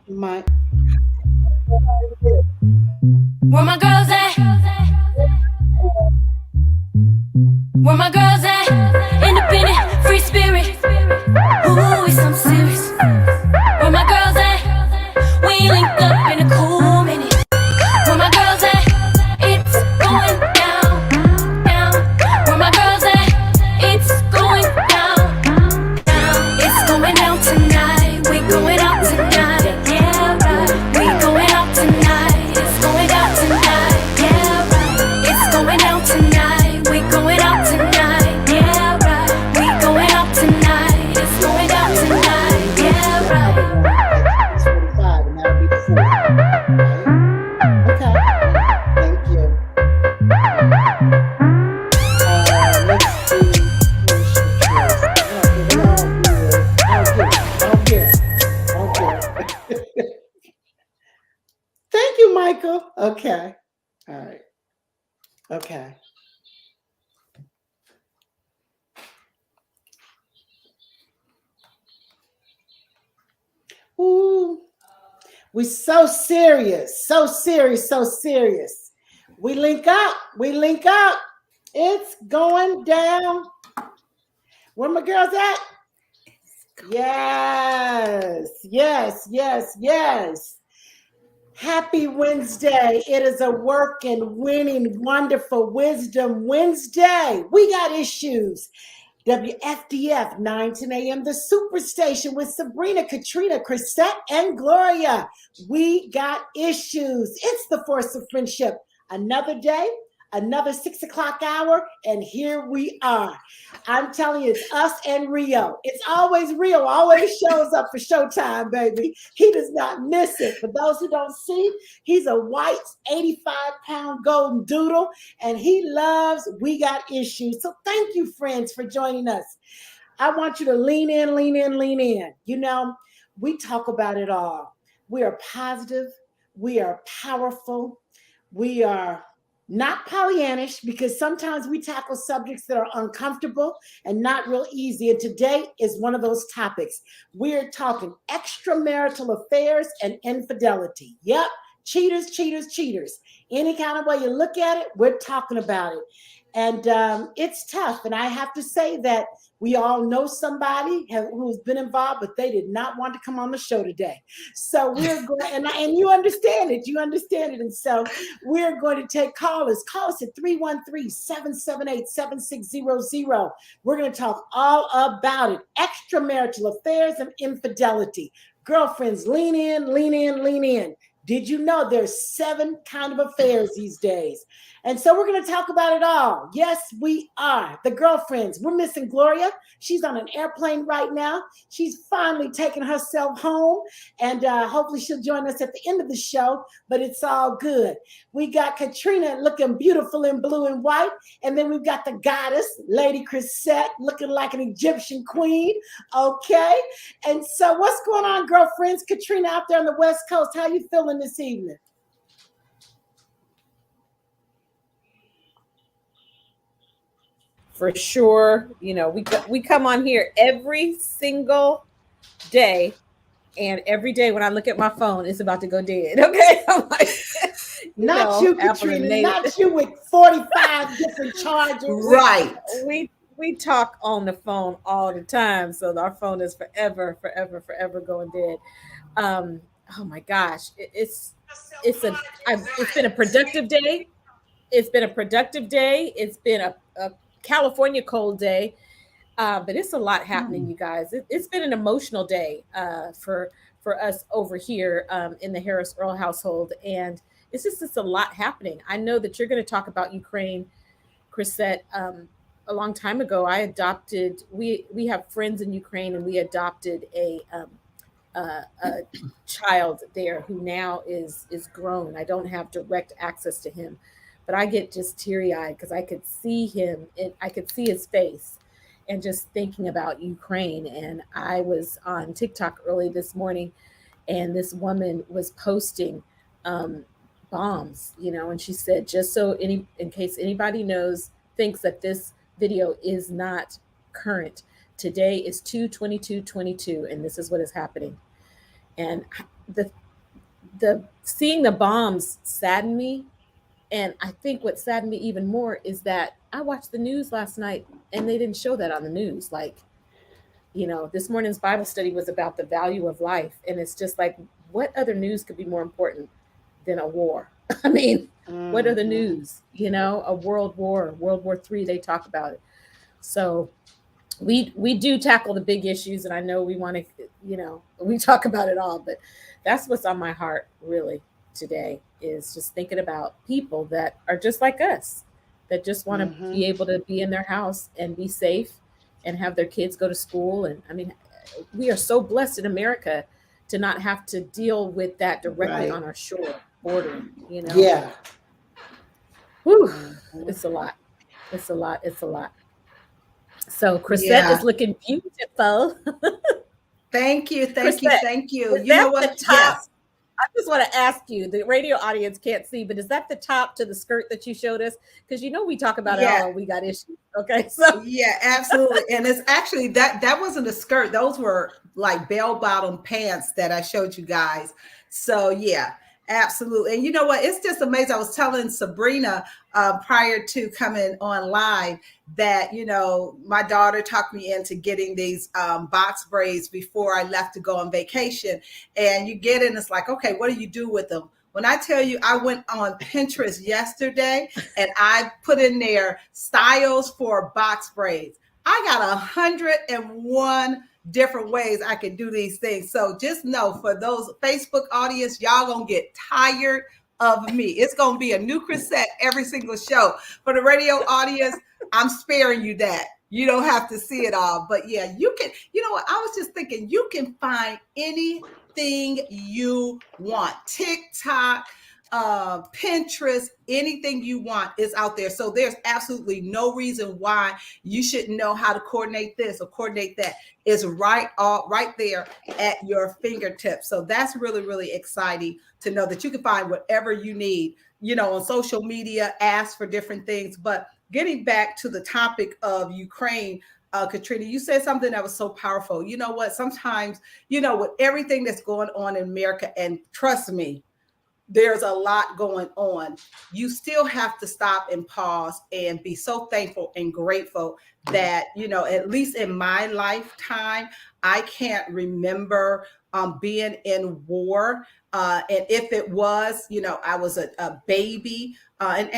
My Where my girls at? Where my girls at? Independent, free spirit. Ooh, it's something serious. Where my girls at? We ain't linked up in a cool minute. Where my girls at? It's going down, down. Where my girls at? It's going down, down. It's going down tonight. We going out tonight. Yeah, right. We going out tonight. It's going down tonight. Yeah, right. It's going down tonight. We going out tonight. Yeah, right. We going out tonight. It's going down tonight. Yeah, right. it's 45, and that'll be the 4. Right? Okay. Thank you. Let's see. Okay, we all good. I don't get it. Thank you, Michael. Okay. All right. Okay. Ooh, we so serious, so serious, so serious. We link up. We link up. It's going down. Where my girls at? Yes, yes, yes, yes. Happy Wednesday. It is a working, winning, wonderful Wisdom Wednesday. We got issues. WFDF, 9:10 a.m., the Superstation with Sabrina, Caterina, Crisette, and Gloria. We got issues. It's the force of friendship. Another day, another 6 o'clock hour, and here we are. I'm telling you, it's us and Rio. It's always Rio, always shows up for showtime, baby. He does not miss it. For those who don't see, he's a white 85-pound golden doodle, and he loves We Got Issues. So thank you, friends, for joining us. I want you to lean in, lean in, lean in. You know, we talk about it all. We are positive. We are powerful. We are not Pollyannish, because sometimes we tackle subjects that are uncomfortable and not real easy. And today is one of those topics. We're talking extramarital affairs and infidelity. Yep. Cheaters, cheaters, cheaters. Any kind of way you look at it, we're talking about it. And it's tough. And I have to say that we all know somebody who's been involved, but they did not want to come on the show today. So we're going, and you understand it. You understand it. And so we're going to take callers. Call us at 313-778-7600. We're going to talk all about it. Extramarital affairs and infidelity. Girlfriends, lean in, lean in, lean in. Did you know there's 7 kind of affairs these days? And so we're going to talk about it all. Yes, we are. The girlfriends. We're missing Gloria. She's on an airplane right now. She's finally taking herself home. And hopefully she'll join us at the end of the show. But it's all good. We got Caterina looking beautiful in blue and white. And then we've got the goddess, Lady Crisette, looking like an Egyptian queen. Okay. And so what's going on, girlfriends? Caterina out there on the West Coast. How you feeling this evening? For sure. You know, we come on here every single day, and every day when I look at my phone, it's about to go dead. Okay. I'm like, not you, Caterina, not you with 45 different chargers. Right. We talk on the phone all the time, so our phone is forever going dead. Oh my gosh, it's been a productive day. It's been a productive day. It's been a California cold day, but it's a lot happening, you guys. It's been an emotional day for us over here in the Harris-Earl household, and it's a lot happening. I know that you're going to talk about Ukraine, Crisette. A long time ago, we have friends in Ukraine, and we adopted a child there who now is grown. I don't have direct access to him, but I get just teary-eyed because I could see him and I could see his face, and just thinking about Ukraine. And I was on TikTok early this morning, and this woman was posting bombs, and she said, just so in case anybody thinks that this video is not current, today is 2/22/22, and this is what is happening. And the seeing the bombs saddened me. And I think what saddened me even more is that I watched the news last night and they didn't show that on the news. Like, this morning's Bible study was about the value of life. And it's just like, what other news could be more important than a war? I mean, what are the news? A world war, World War III, they talk about it. So we do tackle the big issues, and I know we want to, we talk about it all, but that's what's on my heart really today, is just thinking about people that are just like us, that just want to be able to be in their house and be safe and have their kids go to school. And I mean, we are so blessed in America to not have to deal with that directly on our shore border, Yeah. Whew, it's a lot. It's a lot. It's a lot. So Crisette is looking beautiful. Thank you. Thank you. Crisette, Thank you. is You know that what? the top? Yes. I just want to ask you, the radio audience can't see, but is that the top to the skirt that you showed us? Because we talk about it all and we got issues. Okay. So Yeah, absolutely. And it's actually that wasn't a skirt. Those were like bell-bottom pants that I showed you guys. So yeah, absolutely. And you know what? It's just amazing. I was telling Sabrina prior to coming on live that, my daughter talked me into getting these box braids before I left to go on vacation. And you get in, it's like, okay, what do you do with them? When I tell you, I went on Pinterest yesterday and I put in there styles for box braids. I got 101 different ways I can do these things. So just know, for those Facebook audience, y'all gonna get tired of me. It's gonna be a new Crisette every single show. For the radio audience, I'm sparing you that. You don't have to see it all. But yeah, you can, what? I was just thinking, you can find anything you want. TikTok, Pinterest, anything you want is out there. So there's absolutely no reason why you shouldn't know how to coordinate this or coordinate that. It's right there at your fingertips. So that's really, really exciting to know that you can find whatever you need, on social media, ask for different things. But getting back to the topic of Ukraine, Caterina, you said something that was so powerful. You know what? Sometimes, with everything that's going on in America, and trust me, there's a lot going on, you still have to stop and pause and be so thankful and grateful that, at least in my lifetime, I can't remember being in war. And if it was, I was a baby. And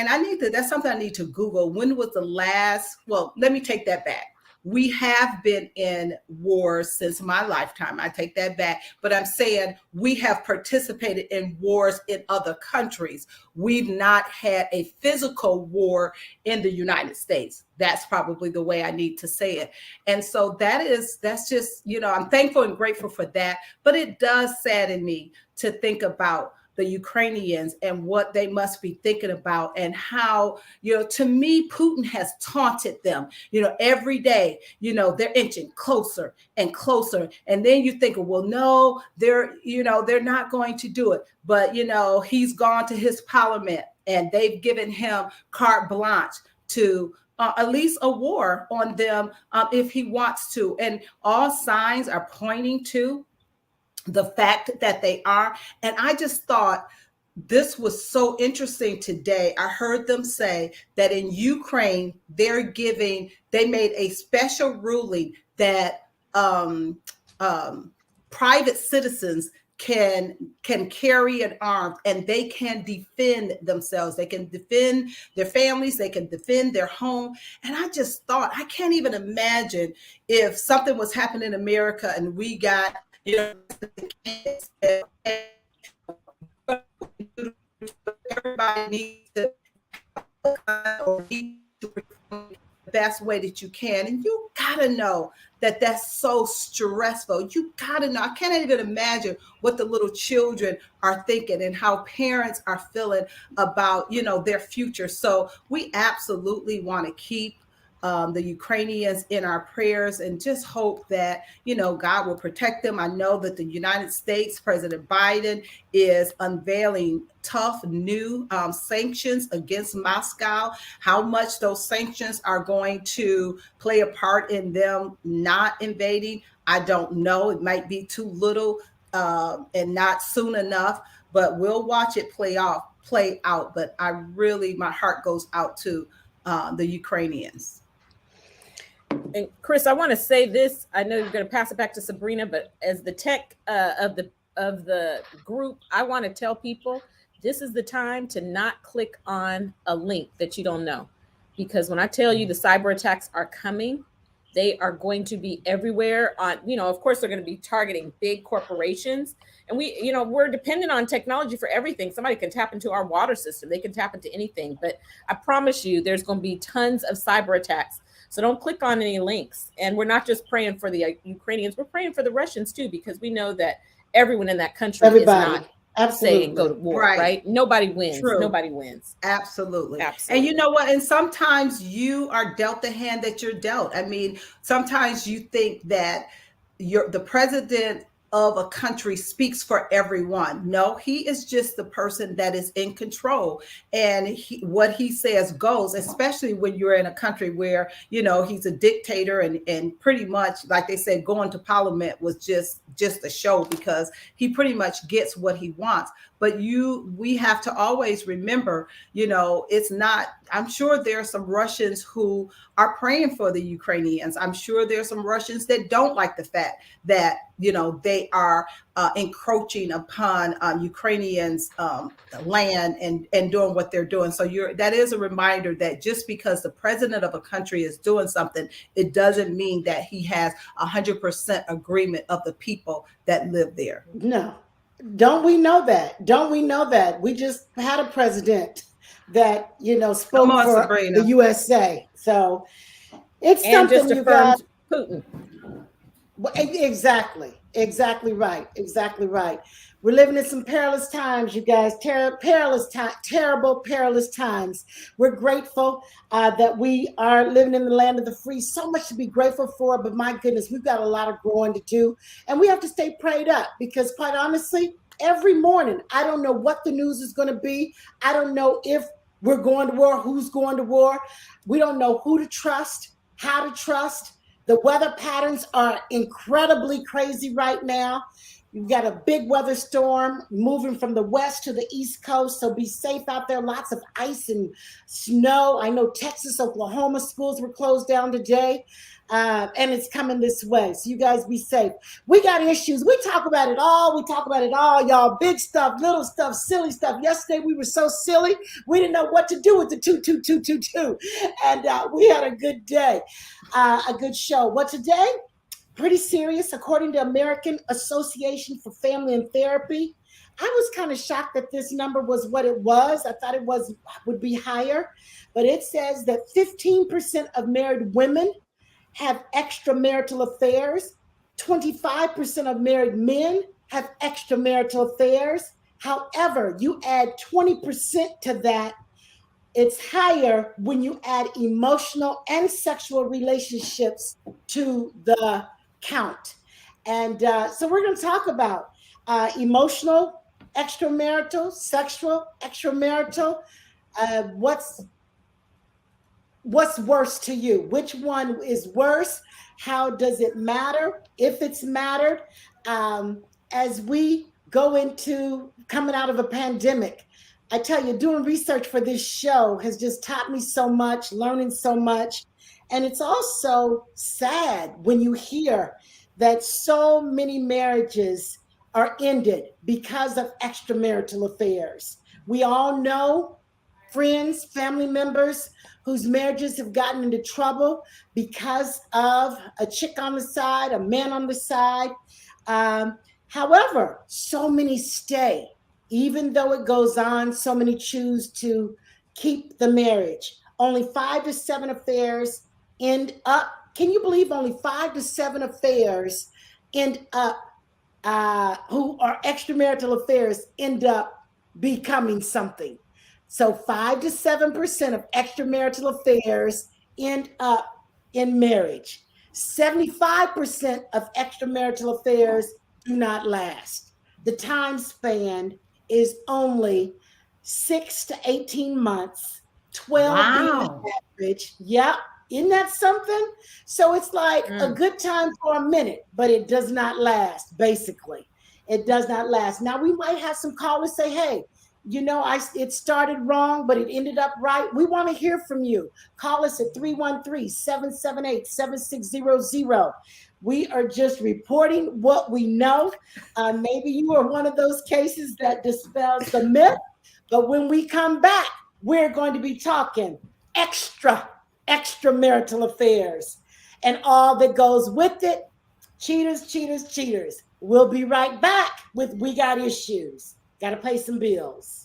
that's something I need to Google. When was the last? Well, let me take that back. We have been in wars since my lifetime. I take that back. But I'm saying we have participated in wars in other countries. We've not had a physical war in the United States. That's probably the way I need to say it. And so that's just, I'm thankful and grateful for that. But it does sadden me to think about the Ukrainians and what they must be thinking about, and how, to me, Putin has taunted them, every day, they're inching closer and closer. And then you think, well, no, they're not going to do it. But, he's gone to his parliament and they've given him carte blanche to at least a war on them if he wants to. And all signs are pointing to the fact that they are. And I just thought this was so interesting today. I heard them say that in Ukraine, they made a special ruling that private citizens can carry an arm and they can defend themselves. They can defend their families. They can defend their home. And I just thought, I can't even imagine if something was happening in America and we got, everybody needs to the best way that you can. And you gotta know that that's so stressful. You gotta know. I can't even imagine what the little children are thinking and how parents are feeling about, their future. So we absolutely want to keep the Ukrainians in our prayers and just hope that, God will protect them. I know that the United States, President Biden, is unveiling tough new sanctions against Moscow. How much those sanctions are going to play a part in them not invading, I don't know. It might be too little, and not soon enough, but we'll watch it play out. But my heart goes out to the Ukrainians. And Chris, I want to say this. I know you're going to pass it back to Sabrina, but as the tech of the group, I want to tell people this is the time to not click on a link that you don't know, because when I tell you the cyber attacks are coming, they are going to be everywhere. Of course, they're going to be targeting big corporations, and we're dependent on technology for everything. Somebody can tap into our water system; they can tap into anything. But I promise you, there's going to be tons of cyber attacks. So don't click on any links. And we're not just praying for the Ukrainians, we're praying for the Russians too, because we know that everyone in that country is not saying go to war, right? Nobody wins. True. Nobody wins. Absolutely. And you know what? And sometimes you are dealt the hand that you're dealt. I mean, sometimes you think that the president of a country speaks for everyone. No, he is just the person that is in control, and what he says goes, especially when you're in a country where, he's a dictator, and pretty much, like they said, going to parliament was just a show, because he pretty much gets what he wants. But we have to always remember, it's not, I'm sure there are some Russians who are praying for the Ukrainians. I'm sure there's some Russians that don't like the fact that, they are encroaching upon Ukrainians' land and doing what they're doing. So that is a reminder that just because the president of a country is doing something, it doesn't mean that he has 100% agreement of the people that live there. No. Don't we know that? Don't we know that? We just had a president that, spoke for Sabrina. The USA. So it's and something just affirmed Putin. Exactly right. We're living in some perilous times, you guys. Terrible, perilous times. We're grateful that we are living in the land of the free. So much to be grateful for, but my goodness, we've got a lot of growing to do, and we have to stay prayed up, because quite honestly, every morning, I don't know what the news is going to be. I don't know if we're going to war, who's going to war. We don't know who to trust, how to trust. The weather patterns are incredibly crazy right now. You've got a big weather storm moving from the west to the east coast, so be safe out there. Lots of ice and snow. I know Texas, Oklahoma schools were closed down today, and it's coming this way. So you guys be safe. We got issues. We talk about it all. Y'all. Big stuff, little stuff, silly stuff. Yesterday we were so silly, we didn't know what to do with the 22222, and we had a good day, a good show. What today? Pretty serious. According to American Association for Family and Therapy, I was kind of shocked that this number was what it was. I thought it would be higher, but it says that 15% of married women have extramarital affairs. 25% of married men have extramarital affairs. However, you add 20% to that, it's higher when you add emotional and sexual relationships to the count. And so we're going to talk about emotional extramarital, sexual extramarital. What's worse to you? Which one is worse? How does it matter? If it's mattered, as we go into coming out of a pandemic, I tell you, doing research for this show has just taught me so much, learning so much. And it's also sad when you hear that so many marriages are ended because of extramarital affairs. We all know friends, family members whose marriages have gotten into trouble because of a chick on the side, a man on the side. However, so many stay. Even though it goes on, so many choose to keep the marriage. Only 5 to 7 affairs end up. Can you believe only 5 to 7 affairs end up, who are extramarital affairs, end up becoming something? So 5 to 7% of extramarital affairs end up in marriage. 75% of extramarital affairs do not last. The time span is only 6 to 18 months, 12 being average. Yep. Isn't that something? So it's like a good time for a minute, but it does not last, basically. It does not last. Now, we might have some callers say, hey, it started wrong, but it ended up right. We want to hear from you. Call us at 313-778-7600. We are just reporting what we know. Maybe you are one of those cases that dispels the myth. But when we come back, we're going to be talking extramarital affairs and all that goes with it. Cheaters, cheaters, cheaters. We'll be right back with We Got Issues. Got to pay some bills.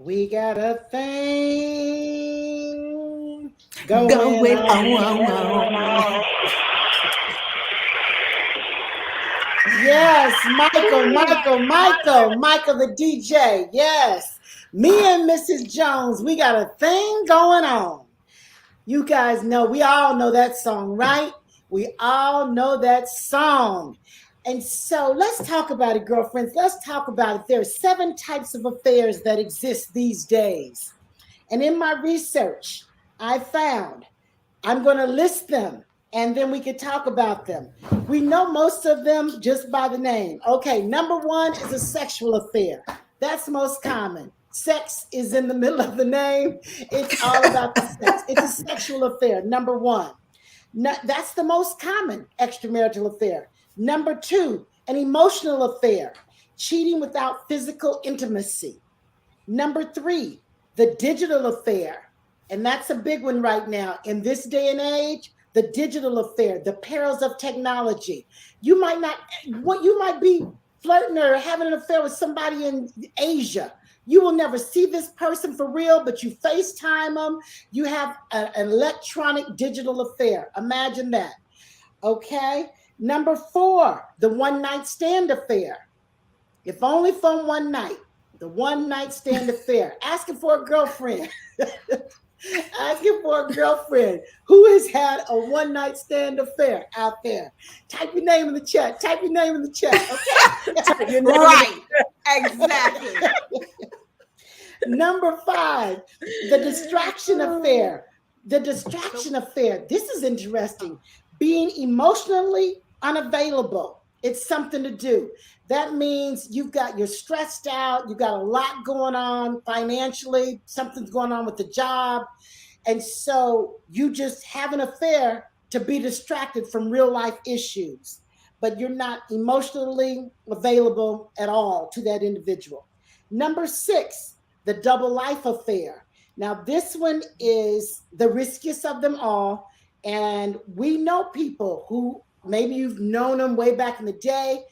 We got a thing going on. Yes, Michael the DJ. Yes, me and Mrs. Jones, we got a thing going on. You guys know, we all know that song, right? We all know that song. And so let's talk about it, girlfriends. Let's talk about it. There are 7 types of affairs that exist these days. And in my research, I found, I'm going to list them and then we can talk about them. We know most of them just by the name. Okay, number 1 is a sexual affair. That's most common. Sex is in the middle of the name. It's all about the sex. It's a sexual affair, number 1. That's the most common extramarital affair. Number 2, an emotional affair, cheating without physical intimacy. Number 3, the digital affair. And that's a big one right now. In this day and age, the digital affair, the perils of technology. You might be flirting or having an affair with somebody in Asia. You will never see this person for real, but you FaceTime them. You have an electronic digital affair. Imagine that. Okay. Number 4, the one-night stand affair. If only for one night, the one-night stand affair. Asking for a girlfriend. Asking for a girlfriend who has had a one-night stand affair out there. Type your name in the chat. Okay? Right. Exactly. Number 5, the distraction affair. The distraction affair. This is interesting. Being emotionally unavailable. It's something to do. That means you're stressed out, you got a lot going on financially, something's going on with the job. And so you just have an affair to be distracted from real life issues, but you're not emotionally available at all to that individual. Number 6, the double life affair. Now, this one is the riskiest of them all. And we know people who maybe you've known them way back in the day,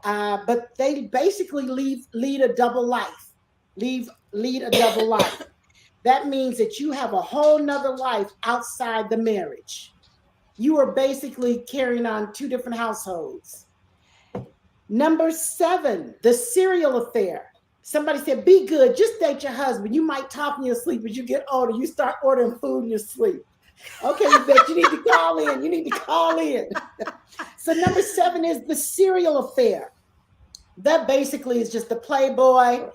but they basically lead a double life, lead a double life. That means that you have a whole nother life outside the marriage. You are basically carrying on 2 different households. Number 7, the serial affair. Somebody said, be good, just date your husband. You might talk in your sleep. As you get older, you start ordering food in your sleep. Okay, you need to call in. You need to call in. So number 7 is the serial affair. That basically is just a playboy,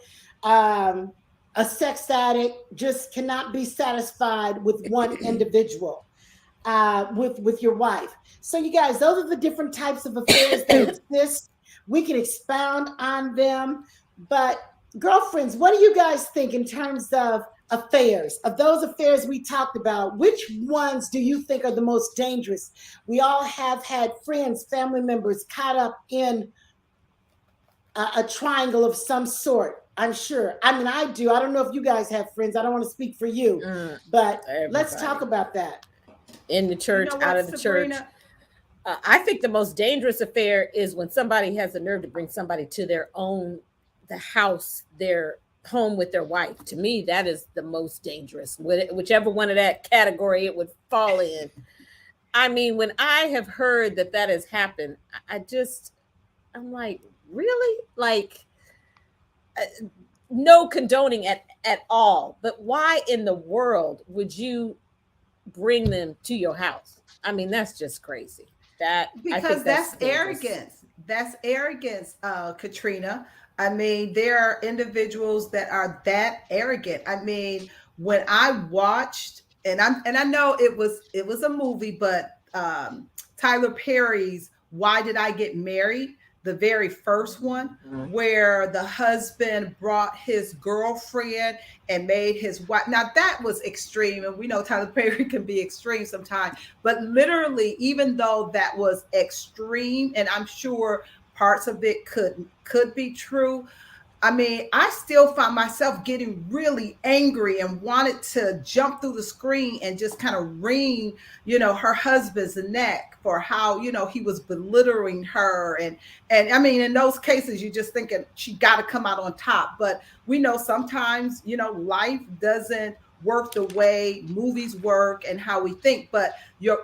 a sex addict, just cannot be satisfied with one individual, with your wife. So you guys, those are the different types of affairs that exist. We can expound on them. But girlfriends, what do you guys think in terms of affairs, of those affairs we talked about? Which ones do you think are the most dangerous? We all have had friends, family members caught up in a triangle of some sort, I'm sure. I mean, I do. I don't know if you guys have friends. I don't want to speak for you, but let's talk about that. In the church, out of the Sabrina? church. I think the most dangerous affair is when somebody has the nerve to bring somebody to the house, their home with their wife. To me, that is the most dangerous, whichever one of that category it would fall in. I mean, when I have heard that has happened, I'm like, really? Like, no condoning at all. But why in the world would you bring them to your house? I mean, that's just crazy. Because that's arrogance. That's arrogance, Caterina. I mean, there are individuals that are that arrogant. I mean, when I watched, and I know it was a movie, but Tyler Perry's "Why Did I Get Married?" the very first one, where the husband brought his girlfriend and made his wife. Now that was extreme, and we know Tyler Perry can be extreme sometimes. But literally, even though that was extreme, and I'm sure parts of it could be true, I mean, I still found myself getting really angry and wanted to jump through the screen and just kind of wring, her husband's neck for how, he was belittling her. And I mean, in those cases, you're just thinking she got to come out on top. But we know sometimes, life doesn't work the way movies work and how we think. But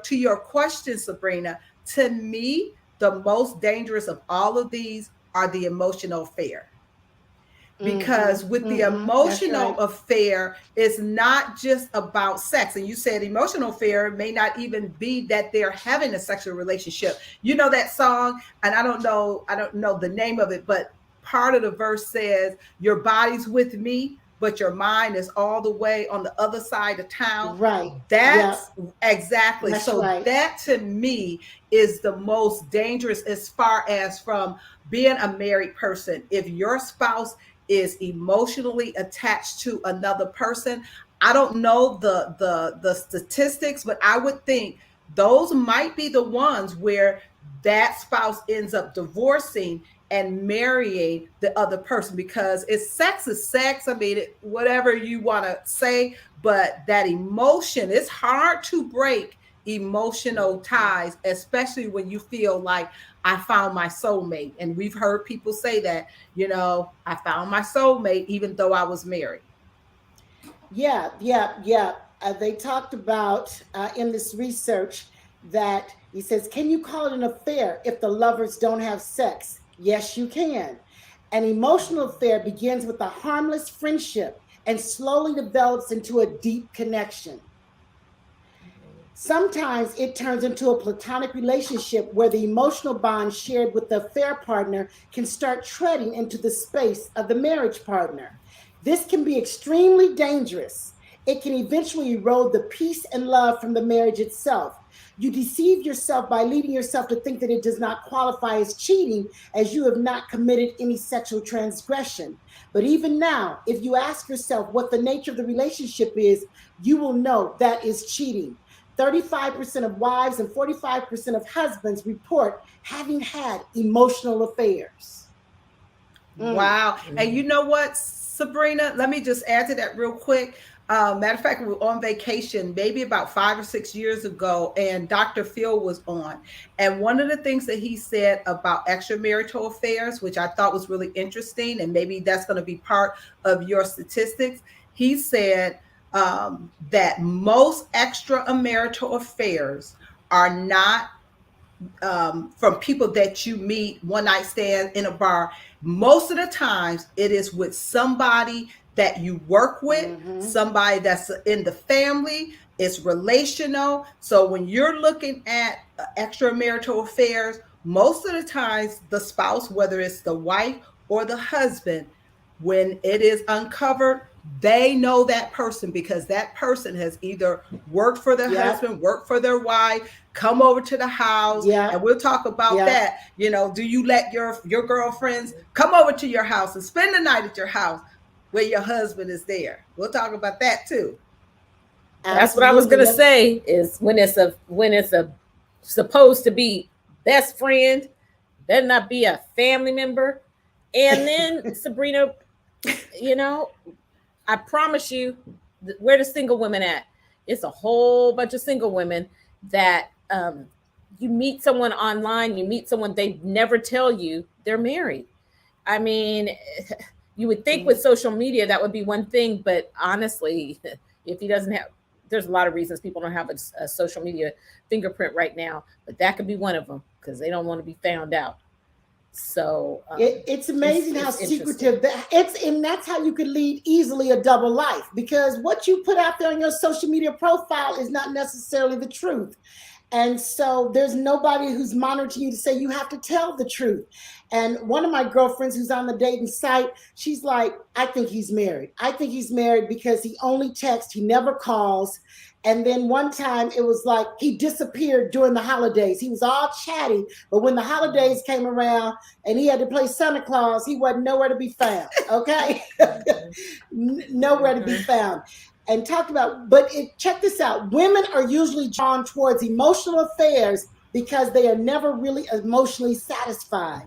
to your question, Sabrina, to me, the most dangerous of all of these are the emotional affair. Because with the emotional affair, it's not just about sex. And you said emotional affair may not even be that they're having a sexual relationship. You know that song, and I don't know the name of it, but part of the verse says, your body's with me, but your mind is all the way on the other side of town. Right. That's exactly. That's so right. That to me is the most dangerous as far as from being a married person. If your spouse is emotionally attached to another person, I don't know the statistics, but I would think those might be the ones where that spouse ends up divorcing and marrying the other person, because sex is sex. I mean, whatever you want to say, but that emotion, it's hard to break emotional ties, especially when you feel like I found my soulmate. And we've heard people say that, I found my soulmate even though I was married. Yeah. They talked about in this research that he says, can you call it an affair if the lovers don't have sex? Yes, you can. An emotional affair begins with a harmless friendship and slowly develops into a deep connection. Sometimes it turns into a platonic relationship where the emotional bond shared with the affair partner can start treading into the space of the marriage partner. This can be extremely dangerous. It can eventually erode the peace and love from the marriage itself. You deceive yourself by leading yourself to think that it does not qualify as cheating, as you have not committed any sexual transgression. But even now, if you ask yourself what the nature of the relationship is, you will know that is cheating. 35% of wives and 45% of husbands report having had emotional affairs. Wow. And you know what, Sabrina, let me just add to that real quick. Matter of fact, we were on vacation maybe about 5 or 6 years ago, and Dr. Phil was on. And one of the things that he said about extramarital affairs, which I thought was really interesting, and maybe that's going to be part of your statistics, he said that most extramarital affairs are not from people that you meet one night stand in a bar. Most of the times it is with somebody that you work with, somebody that's in the family. It's relational. So when you're looking at extramarital affairs, most of the times the spouse, whether it's the wife or the husband, when it is uncovered, they know that person because that person has either worked for their husband, worked for their wife, come over to the house, and we'll talk about that. You know, do you let your girlfriends come over to your house and spend the night at your house where your husband is there? We'll talk about that too. That's what I was gonna say. Is when it's a supposed to be best friend, better not be a family member. And then Sabrina, you know, I promise you, where the single women at? It's a whole bunch of single women that you meet someone online, you meet someone, they never tell you they're married. I mean, you would think with social media that would be one thing, but honestly, if he doesn't have, there's a lot of reasons people don't have a social media fingerprint right now, but that could be one of them because they don't want to be found out. So it's amazing how secretive that it's, and that's how you could lead easily a double life, because what you put out there on your social media profile is not necessarily the truth. And so there's nobody who's monitoring you to say you have to tell the truth. And one of my girlfriends who's on the dating site, she's like, I think he's married. I think he's married because he only texts, he never calls. And then one time it was like he disappeared during the holidays. He was all chatty, but when the holidays came around and he had to play Santa Claus, he wasn't nowhere to be found. Okay. Nowhere to be found. And talked about, but check this out. Women are usually drawn towards emotional affairs because they are never really emotionally satisfied.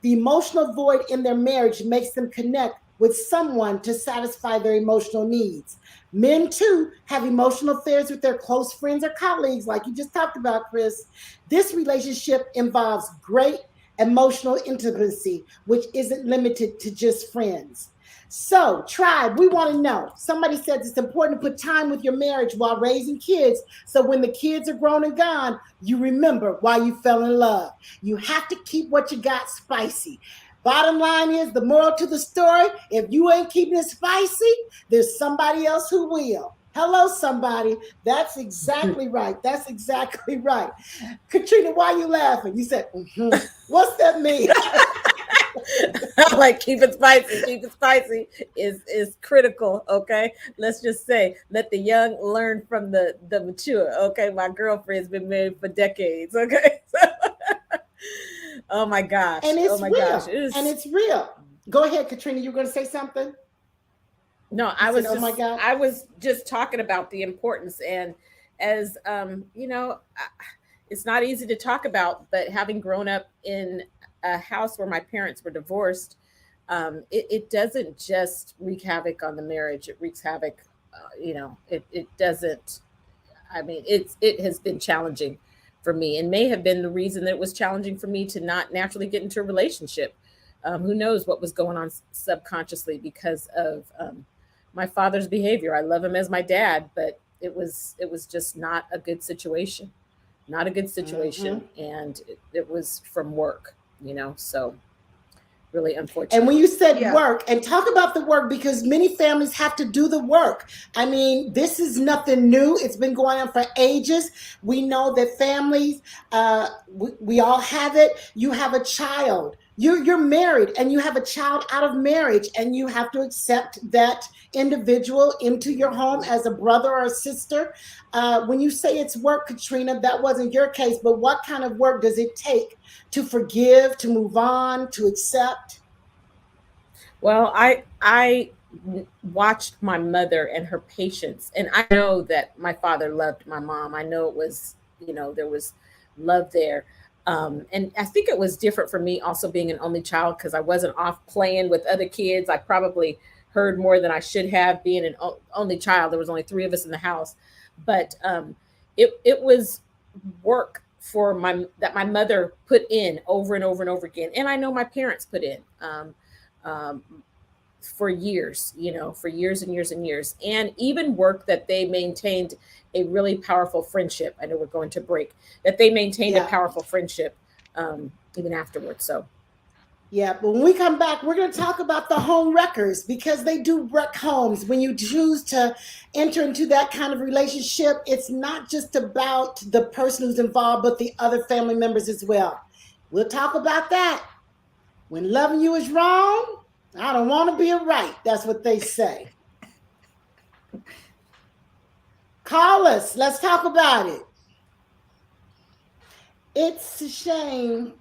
The emotional void in their marriage makes them connect with someone to satisfy their emotional needs. Men too have emotional affairs with their close friends or colleagues, like you just talked about, Chris. This relationship involves great emotional intimacy, which isn't limited to just friends. So, tribe, we want to know. Somebody said it's important to put time with your marriage while raising kids, so when the kids are grown and gone, you remember why you fell in love. You have to keep what you got spicy. Bottom line is, the moral to the story, if you ain't keeping it spicy, there's somebody else who will. Hello, somebody. That's exactly right. That's exactly right. Caterina, why are you laughing? You said, What's that mean? Like, keep it spicy is critical. Okay, let's just say, let the young learn from the mature. Okay, my girlfriend's been married for decades. Okay. Oh my gosh. And it's real. Gosh. It's real. Go ahead, Caterina. You were going to say something? No, I was just talking about the importance, and as you know, it's not easy to talk about, but having grown up in a house where my parents were divorced, it doesn't just wreak havoc on the marriage. It wreaks havoc. It doesn't. I mean, it has been challenging for me, and may have been the reason that it was challenging for me to not naturally get into a relationship. Who knows what was going on subconsciously because of my father's behavior. I love him as my dad, but it was just not a good situation. Not a good situation. And it was from work, so really unfortunate. And when you said work, and talk about the work, because many families have to do the work. I mean, this is nothing new. It's been going on for ages. We know that families, we all have it. You have a child. You're married and you have a child out of marriage, and you have to accept that individual into your home as a brother or a sister. When you say it's work, Caterina, that wasn't your case, but what kind of work does it take to forgive, to move on, to accept? Well, I watched my mother and her patience, and I know that my father loved my mom. I know it was, there was love there. And I think it was different for me also being an only child, because I wasn't off playing with other kids. I probably heard more than I should have, being an only child. There was only 3 of us in the house, but it was work that my mother put in over and over and over again, and I know my parents put in. Um, for years, for years and years and years, and even work that they maintained a really powerful friendship. I know we're going to break, that they maintained a powerful friendship even afterwards. So, yeah, but when we come back, we're going to talk about the home wreckers, because they do wreck homes. When you choose to enter into that kind of relationship, it's not just about the person who's involved, but the other family members as well. We'll talk about that. When loving you is wrong, I don't want to be a right. That's what they say. Call us. Let's talk about it. It's a shame.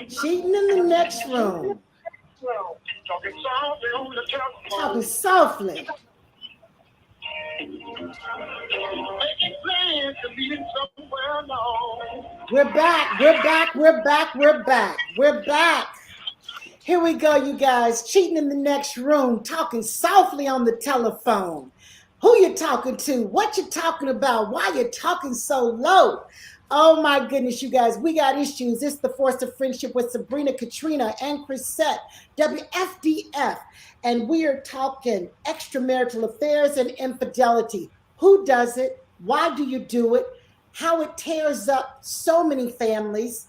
Cheating in the next room. Talking softly. We're back. We're back. We're back. We're back. We're back. Here we go, you guys. Cheating in the next room. Talking softly on the telephone. Who you talking to? What you talking about? Why you talking so low? Oh my goodness, you guys, we got issues. It's the Force of Friendship with Sabrina, Caterina, and Crisette, WFDF. And we are talking extramarital affairs and infidelity. Who does it? Why do you do it? How it tears up so many families.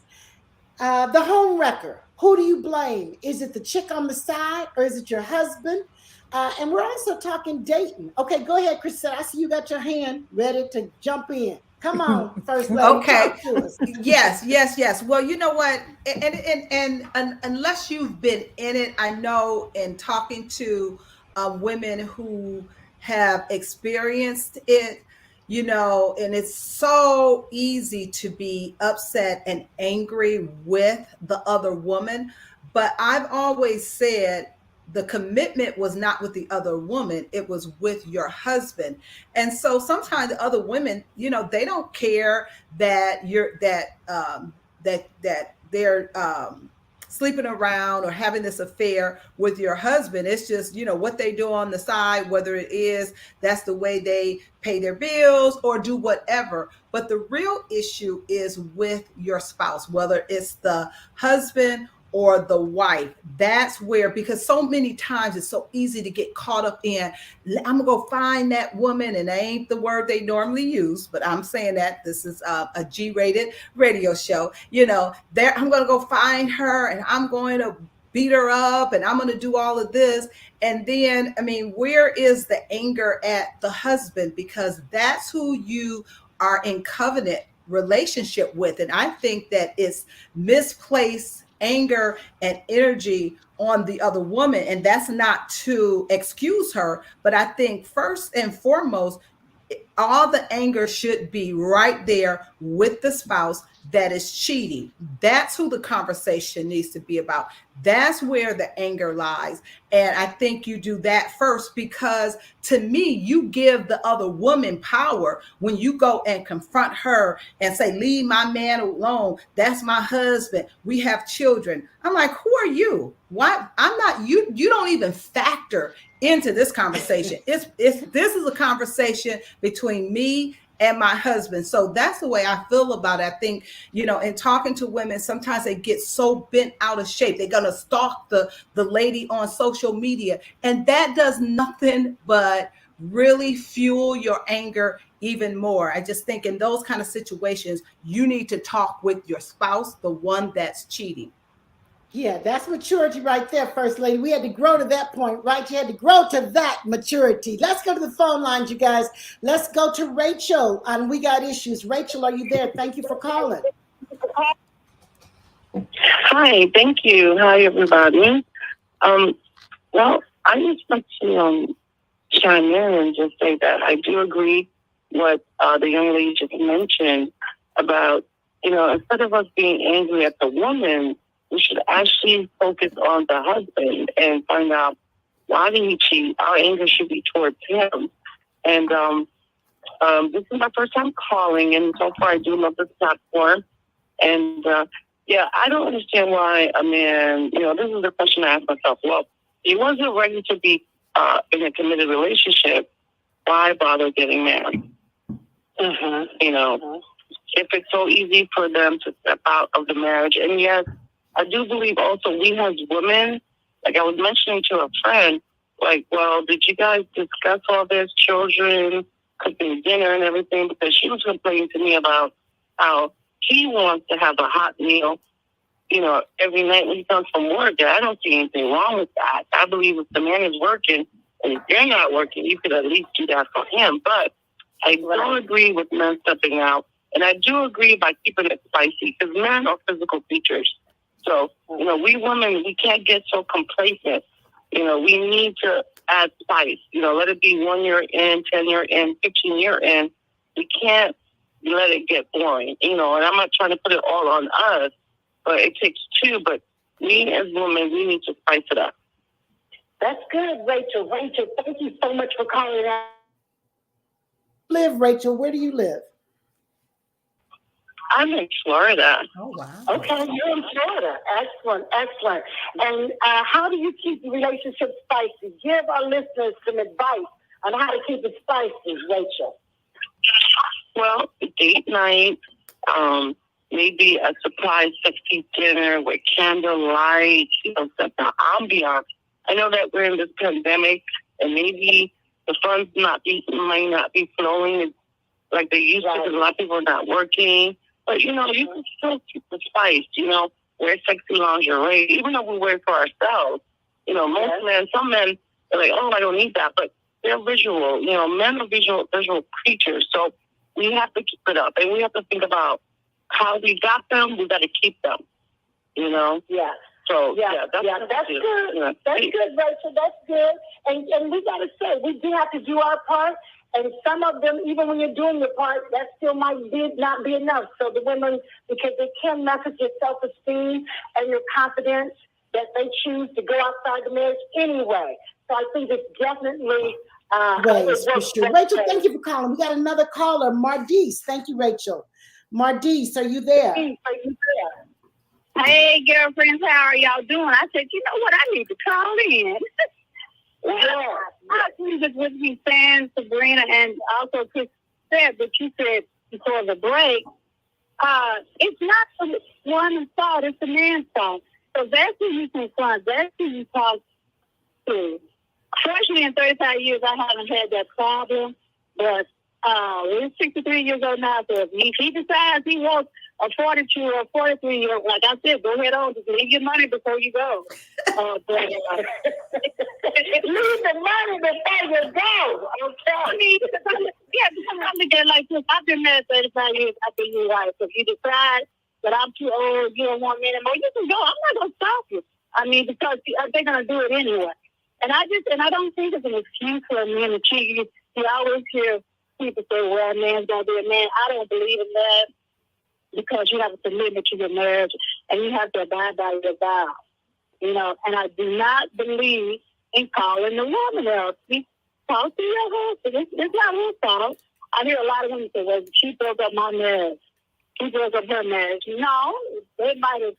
The home wrecker. Who do you blame? Is it the chick on the side, or is it your husband? And we're also talking dating. Okay, go ahead, Crisette. I see you got your hand ready to jump in. Come on, First Lady, Okay. talk to us. Yes. Well, you know what? And unless you've been in it, I know in talking to women who have experienced it, and it's so easy to be upset and angry with the other woman. But I've always said the commitment was not with the other woman, it was with your husband. And so sometimes the other women, they don't care that they're sleeping around or having this affair with your husband. It's just, what they do on the side, whether it is that's the way they pay their bills or do whatever. But the real issue is with your spouse, whether it's the husband or the wife. That's where, because so many times it's so easy to get caught up in, I'm gonna go find that woman, and that ain't the word they normally use, but I'm saying that this is a G-rated radio show. I'm gonna go find her and I'm going to beat her up and I'm going to do all of this. And then, where is the anger at the husband? Because that's who you are in covenant relationship with. And I think that it's misplaced anger and energy on the other woman. And that's not to excuse her, but I think first and foremost, all the anger should be right there with the spouse that is cheating. That's who the conversation needs to be about. That's where the anger lies. And I think you do that first, because to me, you give the other woman power when you go and confront her and say, leave my man alone. That's my husband. We have children. I'm like, who are you? Why? I'm not, you don't even factor into this conversation. This is a conversation between me and my husband. So that's the way I feel about it. I think, in talking to women, sometimes they get so bent out of shape. They're going to stalk the lady on social media. And that does nothing but really fuel your anger even more. I just think in those kind of situations, you need to talk with your spouse, the one that's cheating. Yeah, that's maturity right there, First Lady. We had to grow to that point, right? You had to grow to that maturity. Let's go to the phone lines, you guys. Let's go to Rachel. We got issues. Rachel, are you there? Thank you for calling. Hi, thank you. Hi, everybody. Well, I just like to chime in and just say that I do agree what the young lady just mentioned about, instead of us being angry at the woman, we should actually focus on the husband and find out why did he cheat. Our anger should be towards him. And this is my first time calling, and so far I do love this platform. And I don't understand why a man, this is the question I ask myself. Well, he wasn't ready to be in a committed relationship. Why bother getting married? If it's so easy for them to step out of the marriage. And yes, I do believe also we as women, like I was mentioning to a friend, like, well, did you guys discuss all this, children, cooking dinner and everything? Because she was complaining to me about how he wants to have a hot meal, every night when he comes from work. And I don't see anything wrong with that. I believe if the man is working and if they're not working, you could at least do that for him. But I don't agree with men stepping out. And I do agree by keeping it spicy, because men are physical creatures. So, we women, we can't get so complacent. We need to add spice. Let it be 1 year in, 10 year in, 15 year in. We can't let it get boring. And I'm not trying to put it all on us, but it takes two. But we as women, we need to spice it up. That's good, Rachel. Rachel, thank you so much for calling out. Rachel, where do you live? I'm in Florida. Oh, wow. Okay, you're in Florida. Excellent. And how do you keep the relationship spicy? Give our listeners some advice on how to keep it spicy, Rachel. Well, date night, maybe a surprise sexy dinner with candlelight, set the ambiance. I know that we're in this pandemic, and maybe the funds might not be flowing like they used to, because a lot of people are not working. But, you can still keep the spice, wear sexy lingerie, even though we wear it for ourselves. Most men, some men are like, oh, I don't need that. But they're visual, men are visual creatures. So we have to keep it up, and we have to think about how we got them. We got to keep them. You know. Yeah. So that's good. Yeah. That's good, Rachel. That's good. And we gotta say, we do have to do our part. And some of them, even when you're doing your part, that still might not be enough. So the women, because they can mess with your self-esteem and your confidence, that they choose to go outside the marriage anyway. So I think it's definitely ways for sure. Rachel, thank you for calling. We got another caller, Mardise. Thank you, Rachel. Mardise, are you there? Hey, girlfriends, how are y'all doing? I said, you know what? I need to call in. I agree with what you saying, Sabrina, and also Crisette, but you said before the break. It's not the woman's fault; it's the man's fault. So that's who you confront. That's who you talk to. Fortunately, in 35 years, I haven't had that problem. But we're 63 years old now, so if he decides he wants a 42 or 43-year-old, like I said, go ahead on. Just leave your money before you go. Leave the money before you go. Okay. Because I'm looking at it like this. I've been married 35 years. I've been your wife. So if you decide that I'm too old, you don't want me anymore, you can go. I'm not going to stop you. I mean, because they're going to do it anyway. And I don't think it's an excuse for a man to cheat. You always hear people say, well, a man's going to be a man. I don't believe in that, because you have a commitment to your marriage and you have to abide by your vows. You know, and I do not believe in calling the woman out. Talk to your husband. It's not his fault. I hear a lot of women say, well, she broke up my marriage. She broke up her marriage. No, they might have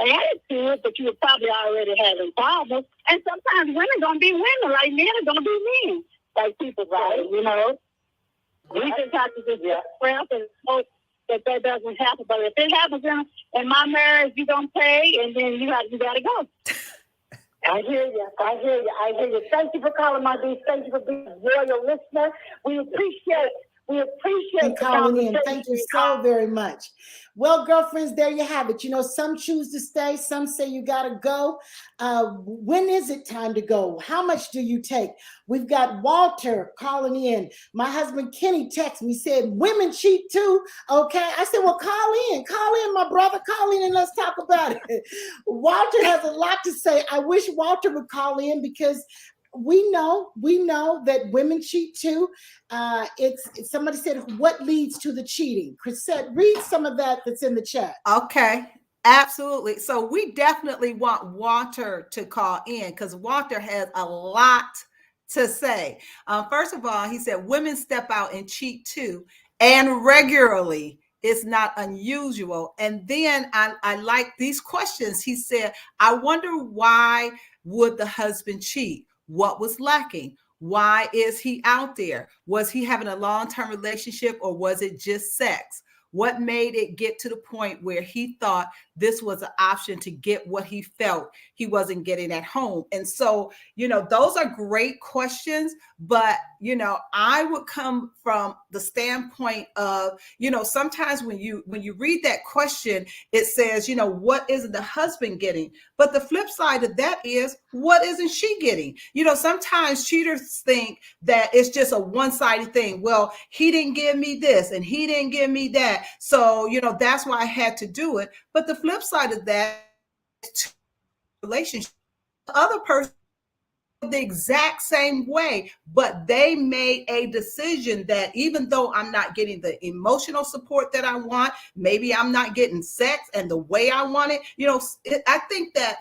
added to it, but you were probably already having problems. And sometimes women going to be women, like men are going to be men, like people say, you know. We just have to just pray up and hope that doesn't happen. But if it happens in my marriage, you're going to pay, and then you got to go. I hear you. Thank you for calling, my dear. Thank you for being a loyal listener. We appreciate calling in. Thank you so very much. Well, girlfriends, there you have it. You know, some choose to stay. Some say you got to go. When is it time to go? How much do you take? We've got Walter calling in. My husband, Kenny, texted me, said, women cheat too. Okay. I said, well, call in, my brother, call in and let's talk about it. Walter has a lot to say. I wish Walter would call in, because we know that women cheat too. It's somebody said, what leads to the cheating? Crisette, read some of that's in the chat. Okay, absolutely. So we definitely want Walter to call in, because Walter has a lot to say. First of all, he said women step out and cheat too, and regularly. It's not unusual. And then I like these questions. He said, I wonder, why would the husband cheat? What was lacking? Why is he out there? Was he having a long-term relationship, or was it just sex? What made it get to the point where he thought this was an option to get what he felt he wasn't getting at home? And so, you know, those are great questions, but, you know, I would come from the standpoint of, you know, sometimes when you read that question, it says, you know, what isn't the husband getting? But the flip side of that is, what isn't she getting? You know, sometimes cheaters think that it's just a one-sided thing. Well, he didn't give me this and he didn't give me that. So, you know, that's why I had to do it. But the flip side of that is relationship. The other person the exact same way, but they made a decision that even though I'm not getting the emotional support that I want, maybe I'm not getting sex and the way I want it. You know, I think that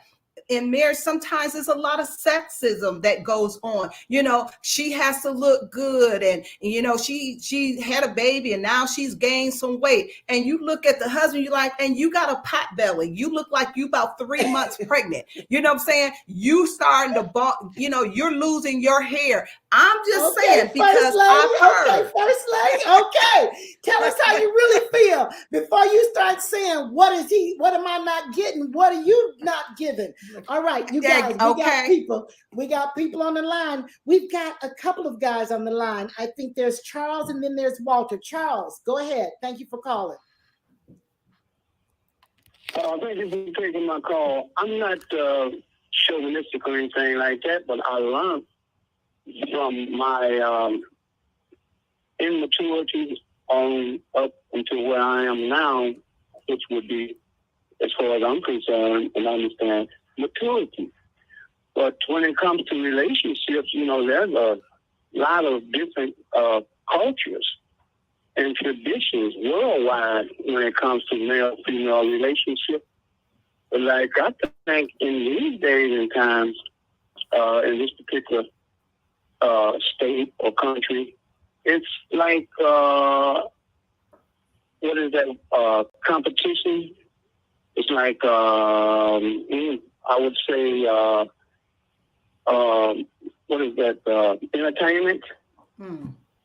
in marriage, sometimes there's a lot of sexism that goes on. You know, she has to look good, and you know, she had a baby and now she's gained some weight. And you look at the husband, you're like, and you got a pot belly. You look like you about 3 months pregnant. You know what I'm saying? You starting to, you know, you're losing your hair. I'm just saying, because I've heard. Okay, First Lady. Okay, tell us how you really feel before you start saying, what am I not getting? What are you not giving? All right, you guys, we got people on the line. We've got a couple of guys on the line. I think there's Charles and then there's Walter. Charles, go ahead. Thank you for calling. Thank you for taking my call. I'm not chauvinistic or anything like that, but I learned from my immaturity on up until where I am now, which would be, as far as I'm concerned and understand, maturity. But when it comes to relationships, there's a lot of different cultures and traditions worldwide when it comes to male-female relationships. But like I think in these days and times, in this particular state or country, it's like what is that competition? It's like I would say what is that entertainment,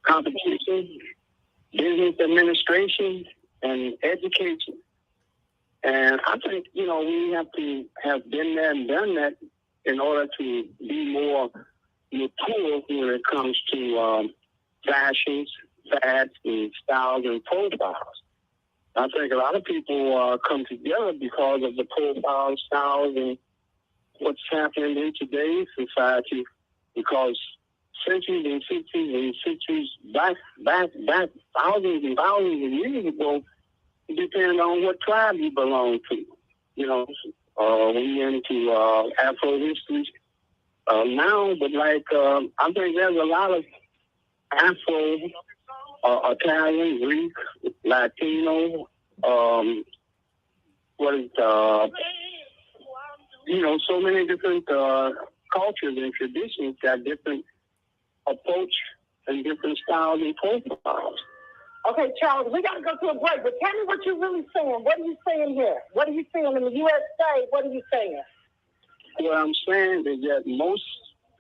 competition, business administration, and education. And I think, we have to have been there and done that in order to be more mature when it comes to fashions, fads, and styles and profiles. I think a lot of people come together because of the profiles, styles, and what's happening in today's society, because centuries and centuries back, thousands and thousands of years ago, it depends on what tribe you belong to. We into Afro history now, but I think there's a lot of Afro, Italian, Greek, Latino, so many different cultures and traditions got different approach and different styles and profiles. Okay, Charles, we got to go to a break, but tell me what you're really saying. What are you saying here? What are you saying in the USA? What are you saying? What I'm saying is that most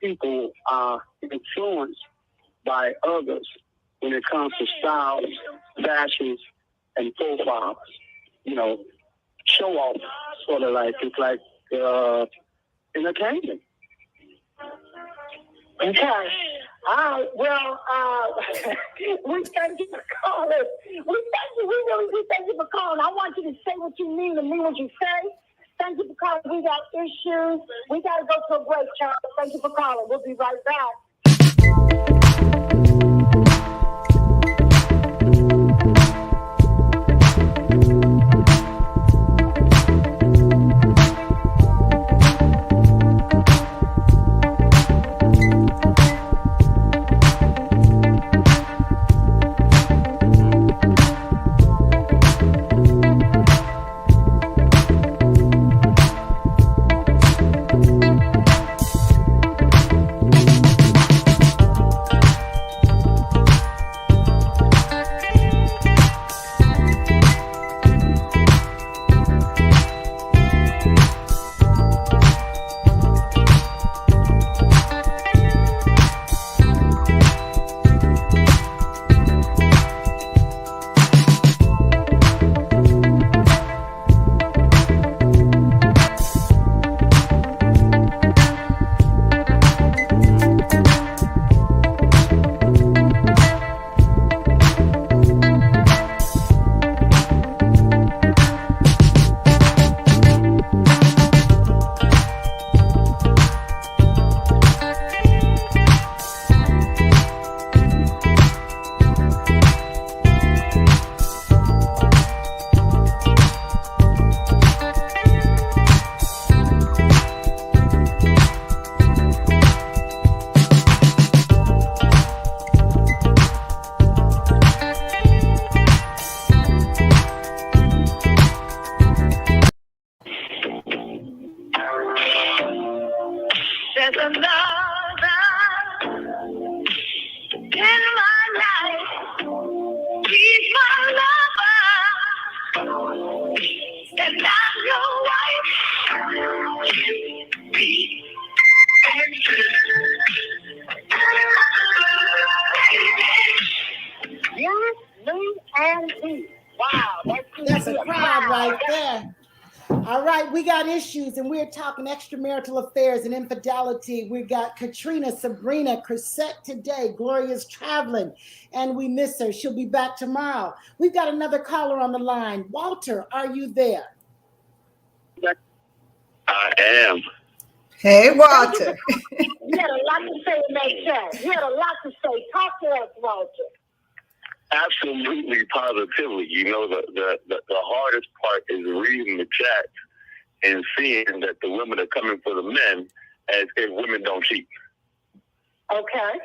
people are influenced by others when it comes to styles, fashions, and profiles. Show off, sort of like, it's like entertainment. Okay. All right. Well, we thank you for calling. We thank you for calling. I want you to say what you mean and mean what you say. Thank you for calling. We got issues. We got to go to a break, Charles. Thank you for calling. We'll be right back. That's a crowd right there. All right, we got issues, and we're talking extramarital affairs and infidelity. We got Caterina, Sabrina, Crisette today. Gloria's traveling, and we miss her. She'll be back tomorrow. We've got another caller on the line. Walter, are you there? I am. Hey, Walter. You had a lot to say in that chat. You had a lot to say. Talk to us, Walter. Absolutely, positively. You know, the hardest part is reading the chat and seeing that the women are coming for the men as if women don't cheat. Okay.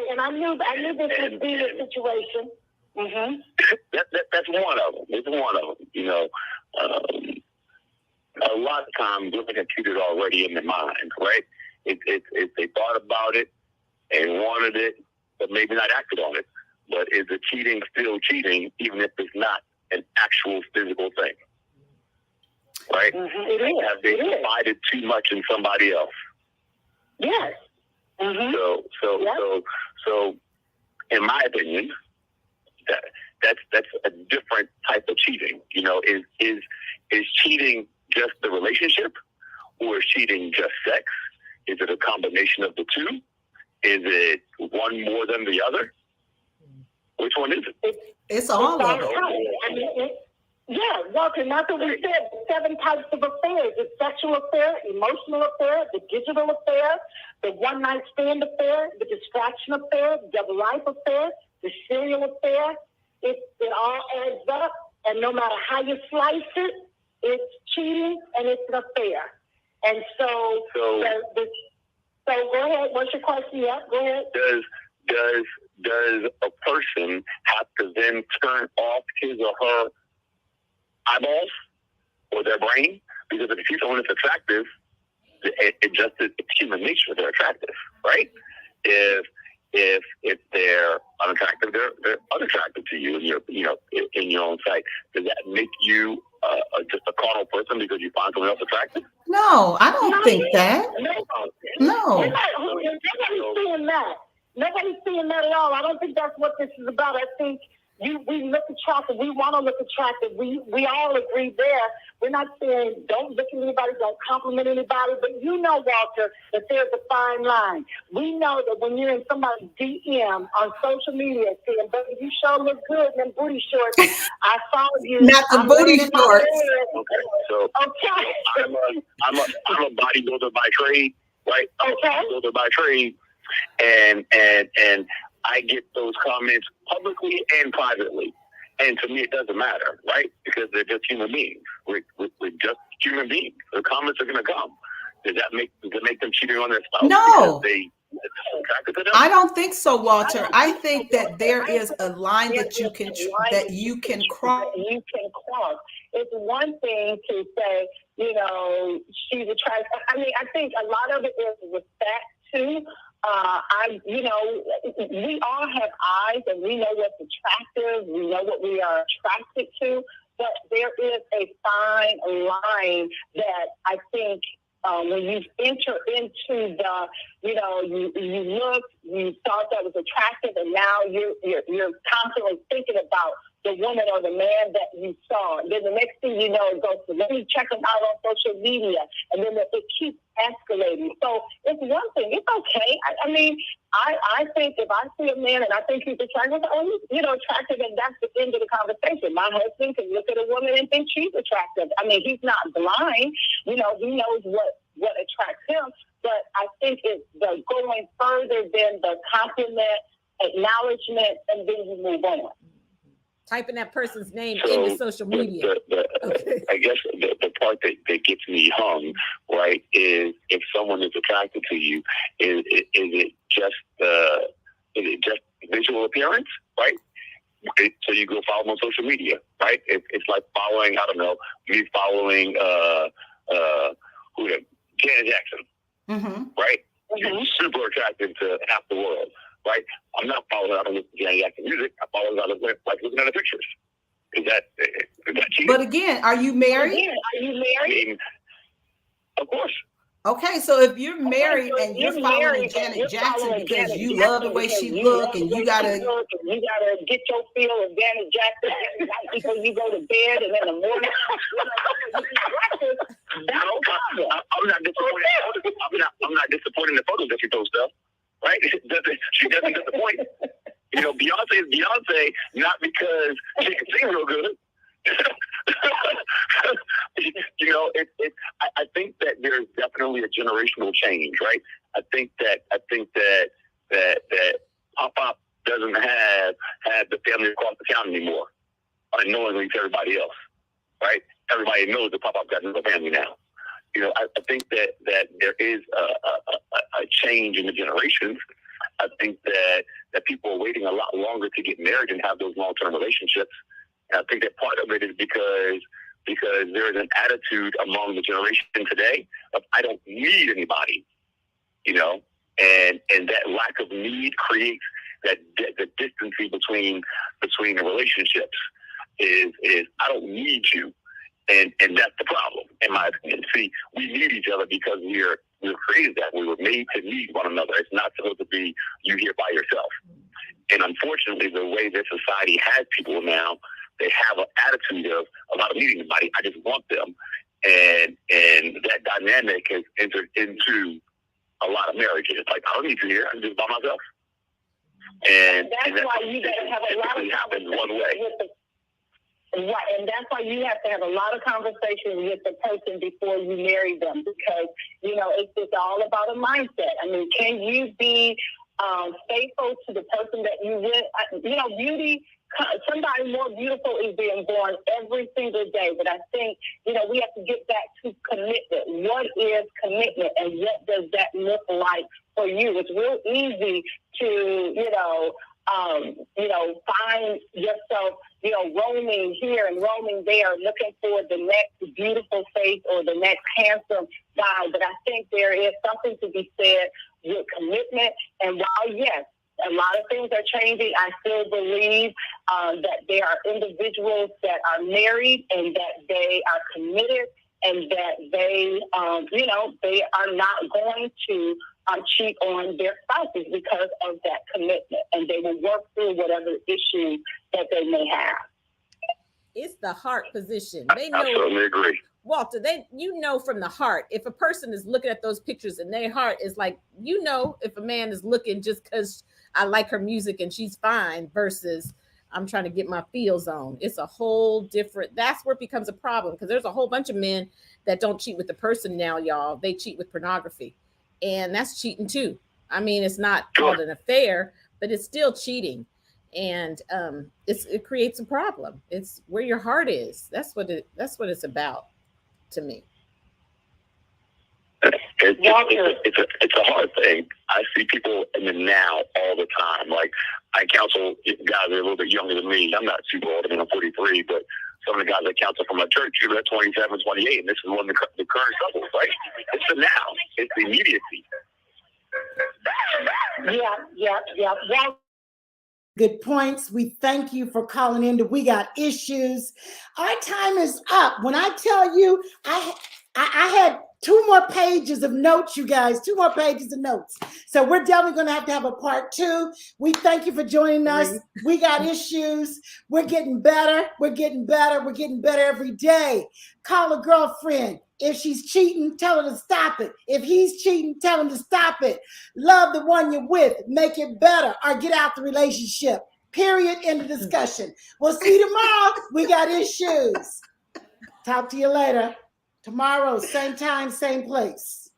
And I knew this would be a situation. Mm-hmm. That's one of them. It's one of them. You know, a lot of times women have cheated already in their mind, right? If they thought about it and wanted it, but maybe not acted on it. But is the cheating still cheating, even if it's not an actual physical thing? Right? Mm-hmm. It is. Have they confided too much in somebody else? Yes. Mm-hmm. So, in my opinion, that's a different type of cheating. You know, is cheating just the relationship, or is cheating just sex? Is it a combination of the two? Is it one more than the other? Which one is it? It's all of it. I mean, yeah, Walter, not that we said 7 types of affairs. The sexual affair, emotional affair, the digital affair, the one-night stand affair, the distraction affair, the double life affair, the serial affair. It all adds up, and no matter how you slice it, it's cheating and it's an affair. And so go ahead. What's your question? Yeah, go ahead. Does a person have to then turn off his or her eyeballs or their brain? Because if you see someone that's attractive, it's human nature. They're attractive, right? If they're unattractive, they're unattractive to you in your own sight. Does that make you just a carnal person because you find someone else attractive? No, I don't think that. No. Nobody's seeing that at all. I don't think that's what this is about. I think we look attractive. We want to look attractive. We all agree there. We're not saying don't look at anybody, don't compliment anybody, but you know, Walter, that there's a fine line. We know that when you're in somebody's DM on social media saying, baby, you sure look good in them booty shorts. I saw you. Not the booty shorts. Okay, I'm a bodybuilder by trade, right? Okay. Bodybuilder by trade, and I get those comments publicly and privately. And to me, it doesn't matter, right? Because they're just human beings. We're just human beings. The comments are going to come. Does that make them cheating on their spouse? No. Because attracted to them? I don't think so, Walter. I think that there is a line that you can cross. You can cross. It's one thing to say, you know, she's attractive. I mean, I think a lot of it is respect too. We all have eyes and we know what's attractive. We know what we are attracted to, but there is a fine line that I think when you enter into the, you look, you thought that was attractive, and now you're constantly thinking about the woman or the man that you saw. And then the next thing you know, it goes to, let me check them out on social media. And then it keeps escalating. So it's one thing. It's okay. I mean, I think if I see a man and I think he's attractive, attractive, and that's the end of the conversation. My husband can look at a woman and think she's attractive. I mean, he's not blind. He knows what attracts him. But I think it's the going further than the compliment, acknowledgement, and then you move on. Typing that person's name into social media. I guess the part that gets me hung, right, is if someone is attracted to you, is it just visual appearance, right? So you go follow them on social media, right? It's like following, I don't know, me following Janet Jackson, right? Mm-hmm. You're super attractive to half the world. Right? I'm not following her. I don't listen to Janet Jackson music. I follow her like looking at the pictures. Is that cheating? But again, are you married? I mean, of course. Okay, so if you're married and you're following Janet Jackson because you love the way she look and you gotta get your feel of Janet Jackson before you go to bed and in the morning. I'm not disappointed. I'm not disappointed in the photos that she posts up. Right? She doesn't disappoint. Beyonce is Beyonce, not because she can sing real good. I think that there's definitely a generational change, right? I think that Pop doesn't have the family down anymore, unknowingly to everybody else, right? Everybody knows that Pop-Up got a family now. You know, I think that there is a change in the generations. I think that people are waiting a lot longer to get married and have those long-term relationships. And I think that part of it is because there is an attitude among the generation today of I don't need anybody, you know, and that lack of need creates that the distancing between the relationships is I don't need you. And that's the problem, in my opinion. See, we need each other because we're created that. We were made to need one another. It's not supposed to be you here by yourself. And unfortunately, the way that society has people now, they have an attitude of I don't need anybody. I just want them. And that dynamic has entered into a lot of marriages. Like, I don't need you here. I'm just by myself. And that's why you gotta have a lot of happens one way. Right, and that's why you have to have a lot of conversations with the person before you marry them, because, you know, it's all about a mindset. I mean, can you be faithful to the person that you with? You know, beauty, somebody more beautiful is being born every single day. But I think, you know, we have to get back to commitment. What is commitment, and what does that look like for you? It's real easy to, find yourself, roaming here and roaming there, looking for the next beautiful face or the next handsome guy. But I think there is something to be said with commitment. And while, yes, a lot of things are changing, I still believe that there are individuals that are married and that they are committed and that they, they are not going to cheat on their spouses because of that commitment, and they will work through whatever issues that they may have. It's the heart position. They know. I absolutely agree. Walter, from the heart, if a person is looking at those pictures and their heart is like, if a man is looking just because I like her music and she's fine versus I'm trying to get my feels on. It's a whole different, that's where it becomes a problem, because there's a whole bunch of men that don't cheat with the person now, y'all. They cheat with pornography. And that's cheating too. I mean, it's not called an affair, but it's still cheating. And it creates a problem. It's where your heart is. That's what it's about to me. It's a hard thing. I see people in the now all the time. Like, I counsel guys that are a little bit younger than me. I'm not super old. I mean, I'm 43, but some of the guys I counsel from my church, they're 27, 28, and this is one of the current couples, right? It's the now. It's the immediacy. Yeah. Well, good points. We thank you for calling in to We Got Issues. Our time is up. When I tell you, I had 2 more pages of notes, you guys, 2 more pages of notes. So we're definitely going to have a part 2. We thank you for joining us. We Got Issues. We're getting better. We're getting better. We're getting better every day. Call a girlfriend. If she's cheating, tell her to stop it. If he's cheating, tell him to stop it. Love the one you're with. Make it better, or get out the relationship. Period. End of discussion. We'll see you tomorrow. We Got Issues. Talk to you later. Tomorrow, same time, same place.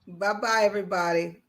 Bye-bye, everybody.